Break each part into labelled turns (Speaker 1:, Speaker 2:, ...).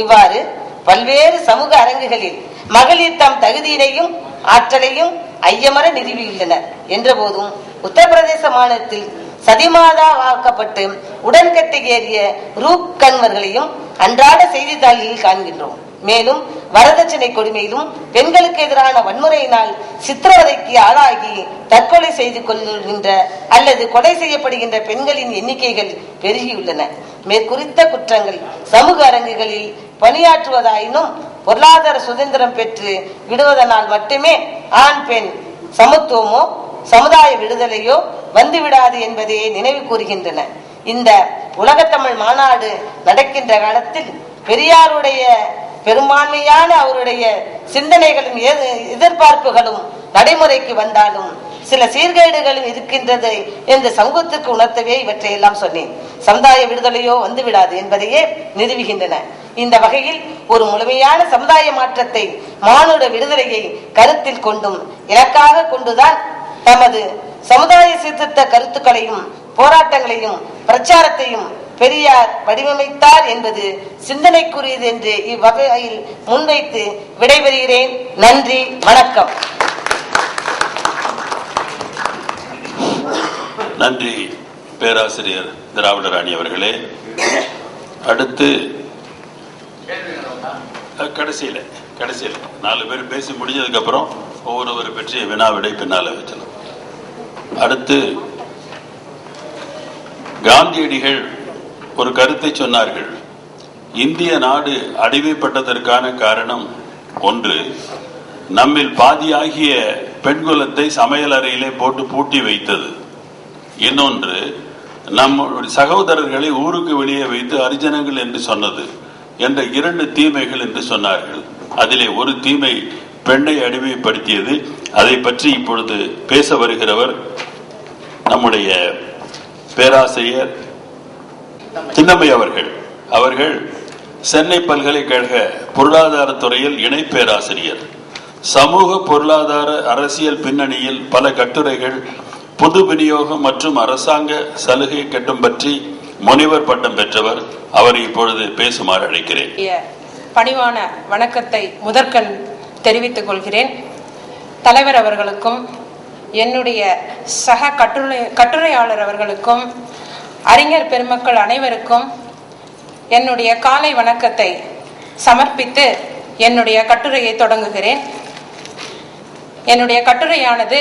Speaker 1: இவ்வாறு பல்வேறு சமூக அரங்குகளில் மகளிர் தம் தகுதியினையும் ஆற்றலையும் ஐயமர நிறுவியுள்ளனர் என்ற போதும் உத்தரப்பிரதேச மாநிலத்தில் சதிமாதா வாக்கப்பட்டு உடன்கட்டை ஏறிய ரூப் கன்வர்களையும் அன்றாட செய்தித்தாளில் காண்கின்றோம். மேலும் வரதட்சணை கொடுமையிலும் பெண்களுக்கு எதிரான வன்முறையினால் சித்திரவதைக்கு ஆளாகி தற்கொலை செய்து கொள்கின்ற அல்லது கொலை செய்யப்படுகின்ற பெண்களின் எண்ணிக்கைகள் பெருகியுள்ளன. மேற்குறித்த குற்றங்கள் சமூக அரங்குகளில் பணியாற்றுவதாயினும் பொருளாதார சுதந்திரம் பெற்று விடுவதனால் மட்டுமே ஆண் பெண் சமத்துவமோ சமுதாய விடுதலையோ வந்துவிடாது என்பதையே நினைவு கூறுகின்றன. இந்த உலகத்தமிழ் மாநாடு நடக்கின்ற காலத்தில் பெரியாருடைய பெரும்பான்மையான அவருடைய சிந்தனைகளும் எதிர்பார்ப்புகளும் நடைமுறைக்கு வந்தாலும் சில சீர்கேடுகளும் இருக்கின்றது என்று சமூகத்திற்கு உணர்த்தவே இவற்றையெல்லாம் சொன்னேன். சமுதாய விடுதலையோ வந்துவிடாது என்பதையே நிறுவுகின்றன. இந்த வகையில் ஒரு முழுமையான சமுதாய மாற்றத்தை மானுட விடுதலையை கருத்தில் கொண்டும் இலக்காக கொண்டுதான் தமது சமுதாய சீர்திருத்த கருத்துக்களையும் போராட்டங்களையும் பிரச்சாரத்தையும் பெரியார் வடிவமைத்தார் என்பது சிந்தனைக்குரியது என்று இவ்வகையில் முன்வைத்து விடைபெறுகிறேன். நன்றி, வணக்கம்.
Speaker 2: நன்றி பேராசிரியர் திராவிடராணி அவர்களே. அடுத்து கடைசியில் 4 பேர் பேசி முடிஞ்சதுக்கு அப்புறம் ஒவ்வொருவர் பற்றிய வினாவிடை பின்னால வச்சலாம். அடுத்து காந்தியடிகள் ஒரு கருத்தை சொன்னார்கள். இந்திய நாடு அடிமைப்பட்டதற்கான காரணம் ஒன்று, நம்மில் பாதியாகிய பெண்குலத்தை சமையல் அறையிலே போட்டு பூட்டி வைத்தது. இன்னொன்று, நம்முடைய சகோதரர்களை ஊருக்கு வெளியே வைத்து அரிஜனங்கள் என்று சொன்னது என்ற 2 தீமைகள் என்று சொன்னார்கள். அதிலே ஒரு தீமை பெண்ணை அடிமைப்படுத்தியது. அதை பற்றி இப்பொழுது பேச வருகிறவர் நம்முடைய பேராசிரியர் சின்னம்மை அவர்கள் சென்னை பல்கலைக்கழக பொருளாதாரத்துறையில் இணை பேராசிரியர். சமூக பொருளாதார அரசியல் பின்னணியில் பல கட்டுரைகள், பொது விநியோகம் மற்றும் அரசாங்க சலுகை கட்டும் பற்றி முனைவர் பட்டம் பெற்றவர். அவரை இப்பொழுது பேசுமாறு அழைக்கிறேன்.
Speaker 3: பணிவான வணக்கத்தை முதற்கண் தெரிவித்துக் கொள்கிறேன். தலைவர் அவர்களுக்கும் என்னுடைய சக கட்டுரையாளர் அவர்களுக்கும் அறிஞர் பெருமக்கள் அனைவருக்கும் என்னுடைய காலை வணக்கத்தை சமர்ப்பித்து என்னுடைய கட்டுரையை தொடங்குகிறேன். என்னுடைய கட்டுரையானது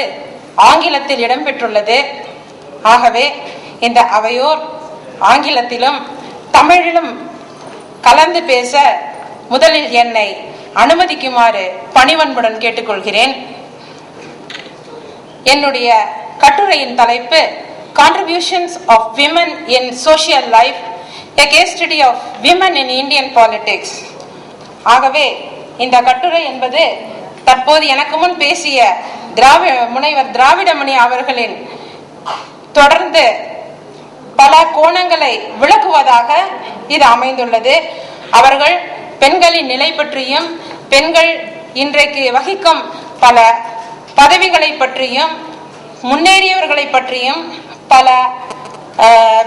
Speaker 3: ஆங்கிலத்தில் இடம்பெற்றுள்ளது. ஆகவே இந்த அவையோர் ஆங்கிலத்திலும் தமிழிலும் கலந்து பேச முதலில் என்னை அனுமதிக்குமாறு பணிவன்புடன் கேட்டுக்கொள்கிறேன். என்னுடைய கட்டுரையின் தலைப்பு Contributions of Women in Social Life, a case study of women in Indian politics. ஆகவே இந்த கட்டுரை என்பது தற்போது எனக்கு முன் பேசிய முனைவர் திராவிடமணி அவர்களின் தொடர்ந்து பல கோணங்களை விளக்குவதாக இது அமைந்துள்ளது. அவர்கள் பெண்களின் நிலை பற்றியும் பெண்கள் இன்றைக்கு வகிக்கும் பல பதவிகளை பற்றியும் முன்னேறியவர்களை பற்றியும் பல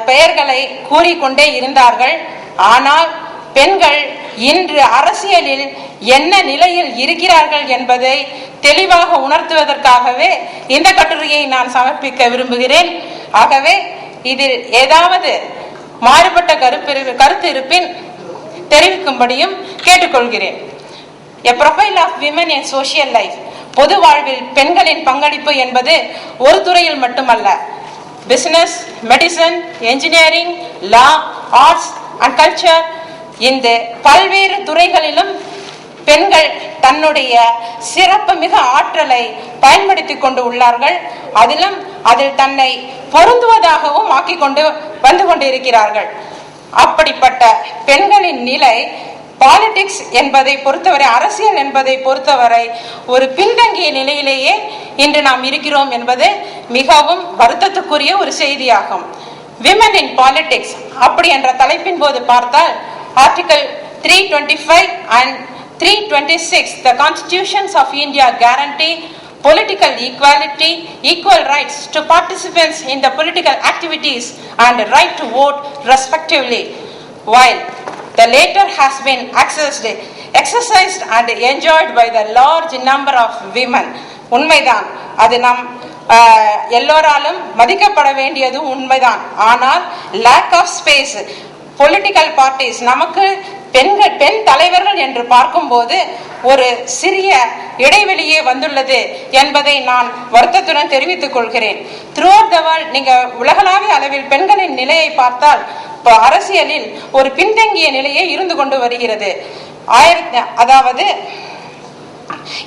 Speaker 3: பெயர்களை கூறிக்கொண்டே இருந்தார்கள். ஆனால் பெண்கள் இன்று அரசியலில் என்ன நிலையில் இருக்கிறார்கள் என்பதை தெளிவாக உணர்த்துவதற்காகவே இந்த கட்டுரையை நான் சமர்ப்பிக்க விரும்புகிறேன். ஆகவே இதில் ஏதாவது மாறுபட்ட கருத்து இருப்பின் தெரிவிக்கும்படியும் கேட்டுக்கொள்கிறேன். A profile of women in social life. பொது வாழ்வில் பெண்களின் பங்களிப்பு என்பது ஒரு துறையில் மட்டுமல்ல, business, medicine, engineering, law, arts and culture, இந்த பல்வேறு துறைகளிலும் பெண்கள் தன்னுடைய சிறப்பு மிக ஆற்றலை பயன்படுத்தி கொண்டு உள்ளார்கள். அதில் தன்னை பொருந்துவதாகவும் ஆக்கி கொண்டு வந்து கொண்டிருக்கிறார்கள். அப்படிப்பட்ட பெண்களின் நிலை பாலிடிக்ஸ் என்பதை பொறுத்தவரை, அரசியல் என்பதை பொறுத்தவரை ஒரு பின்தங்கிய நிலையிலேயே இன்று நாம் இருக்கிறோம் என்பது மிகவும் வருத்தத்துக்குரிய ஒரு செய்தியாகும். விமன் இன் பாலிடிக்ஸ் அப்படி என்ற தலைப்பின் போது பார்த்தால் article 325 and 326 the constitutions of India guarantee political equality, equal rights to participants in the political activities and right to vote respectively, while The latter has been exercised and enjoyed by the large number of women. உண்மைதான், அது நம் எல்லோராலும் மதிக்கப்பட வேண்டியது உண்மைதான். ஆனால் lack of space, political parties, நமக்கு பெண் தலைவர்கள் என்று பார்க்கும்போது ஒரு சிறிய இடைவெளியே வந்துள்ளது என்பதை நான் வருத்தத்துடன் தெரிவித்துக் கொள்கிறேன். த்ரூஅவுட் த வேர்ல்ட், நீங்க உலகளாவிய அளவில் பெண்களின் நிலையை பார்த்தால் அரசியலில் ஒரு பின்தங்கிய நிலையே இருந்து கொண்டு வருகிறது. அதாவது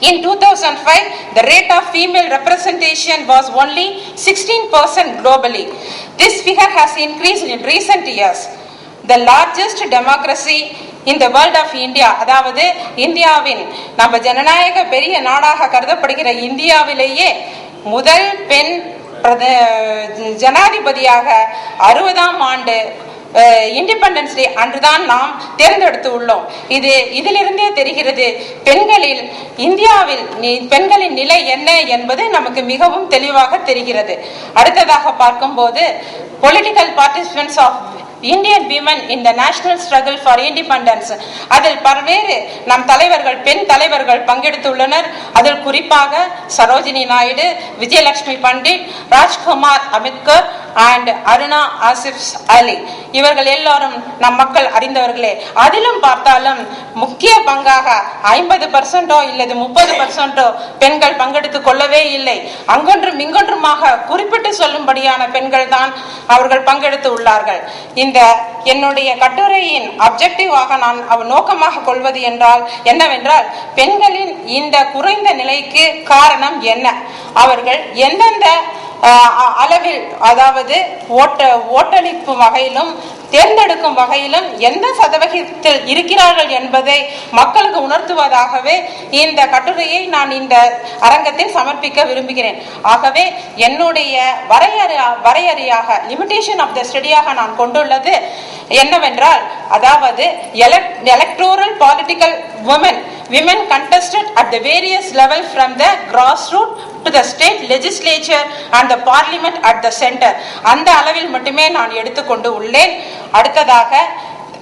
Speaker 3: in 2005 the rate of female representation was only 16% globally. This figure has increased in recent years. The largest democracy in the world of India, அதாவது இந்தியாவின் நம்ம ஜனநாயக பெரிய நாடாக கருதப்படுகிற இந்தியாவிலேயே முதல் பெண் ஜனாதிபதியாக 60ஆம் ஆண்டு இண்டிபெண்டன்ஸ் டே அன்றுதான் நாம் தேர்ந்தெடுத்து உள்ளோம். இதிலிருந்தே தெரிகிறது இந்தியாவில் பெண்களின் நிலை என்ன என்பது நமக்கு மிகவும் தெளிவாக தெரிகிறது. அடுத்ததாக பார்க்கும்போது political participants of Indian women in the national struggle for independence, அதில் பல்வேறு நம் தலைவர்கள், பெண் தலைவர்கள் பங்கெடுத்துள்ளனர். அதில் குறிப்பாக சரோஜினி நாயுடு, விஜயலட்சுமி பண்டிட், ராஜ்குமார் அமித்கர் அண்ட் அருணா ஆசிப் அலி, இவர்கள் எல்லாரும் நம் மக்கள் அறிந்தவர்களே. அதிலும் பார்த்தாலும் முக்கிய பங்காக 50% இல்லது 30% பெண்கள் பங்கெடுத்துக் கொள்ளவே இல்லை. அங்கொன்றும் இங்கொன்றுமாக குறிப்பிட்டு சொல்லும்படியான பெண்கள் தான் அவர்கள் பங்கெடுத்து உள்ளார்கள். இந்த என்னுடைய கட்டுரையின் அப்ஜெக்டிவாக நான் நோக்கமாக கொள்வது என்னவென்றால், பெண்களின் இந்த குறைந்த நிலைக்கு காரணம் என்ன, அவர்கள் எந்தெந்த அளவில், அதாவது ஓட்டளிப்பு வகையிலும் தேர்ந்தெடுக்கும் வகையிலும் எந்த சதவீதத்தில் இருக்கிறார்கள் என்பதை மக்களுக்கு உணர்த்துவதாகவே இந்த கட்டுரையை நான் இந்த அரங்கத்தில் சமர்ப்பிக்க விரும்புகிறேன். ஆகவே என்னுடைய வரையறையாக, லிமிடேஷன் ஆஃப் த ஸ்டடியாக நான் கொண்டுள்ளது என்னவென்றால், அதாவது electoral political women contested at the various level from the grassroots to the state legislature and the parliament at the center, அந்த அளவில் மட்டுமே நான் எடுத்துக்கொண்டு உள்ளேன். அடுத்ததாக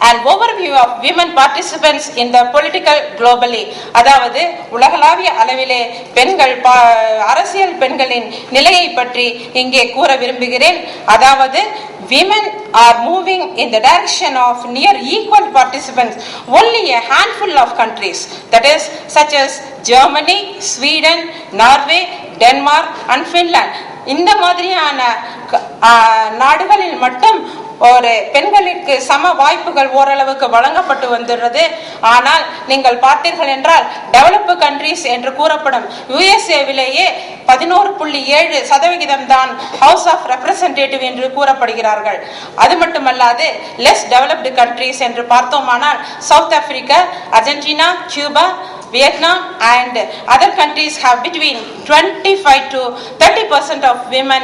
Speaker 3: an overview of women participants in the political globally, அதாவது உலகளாவிய அளவிலே அரசியல் பெண்களின் நிலையை பற்றி இங்கே கூற விரும்புகிறேன். அதாவது women are moving in the direction of near equal participants only a handful of countries, that is such as Germany, Sweden, Norway, Denmark and Finland. இந்த மாதிரியான நாடுகளில் மட்டும் ஒரு பெண்களுக்கு சம வாய்ப்புகள் ஓரளவுக்கு வழங்கப்பட்டு வந்துள்ளது. ஆனால் நீங்கள் பார்த்தீர்கள் என்றால் டெவலப்டு கண்ட்ரீஸ் என்று கூறப்படும் யுஎஸ்ஏவிலேயே 11.7% தான் ஹவுஸ் ஆஃப் ரெப்ரசன்டேட்டிவ் என்று கூறப்படுகிறார்கள். அது மட்டுமல்லாது லெஸ் டெவலப்டு கண்ட்ரீஸ் என்று பார்த்தோமானால் south Africa, Argentina, Cuba, Vietnam and other countries have between 25 to 30% of women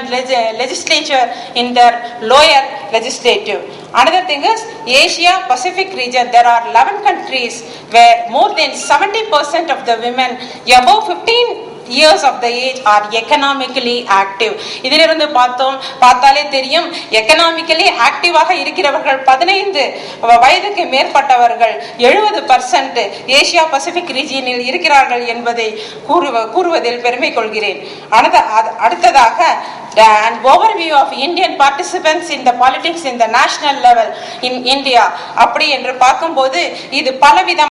Speaker 3: legislature in their lower legislative. Another thing is Asia Pacific region, there are 11 countries where more than 70% of the women above 15 years of the age are economically active. இதிலிருந்து பார்த்தாலே தெரியும், economically ஆக்டிவாக இருக்கிறவர்கள் 15 வயதுக்கு மேற்பட்டவர்கள் 70% Asia Pacific ரீஜியனில் இருக்கிறார்கள் என்பதை கூறுவதில் பெருமை கொள்கிறேன். அடுத்ததாக an overview of Indian participants in the politics in the national level in India, அப்படி என்று பார்க்கும்போது இது பலவிதம்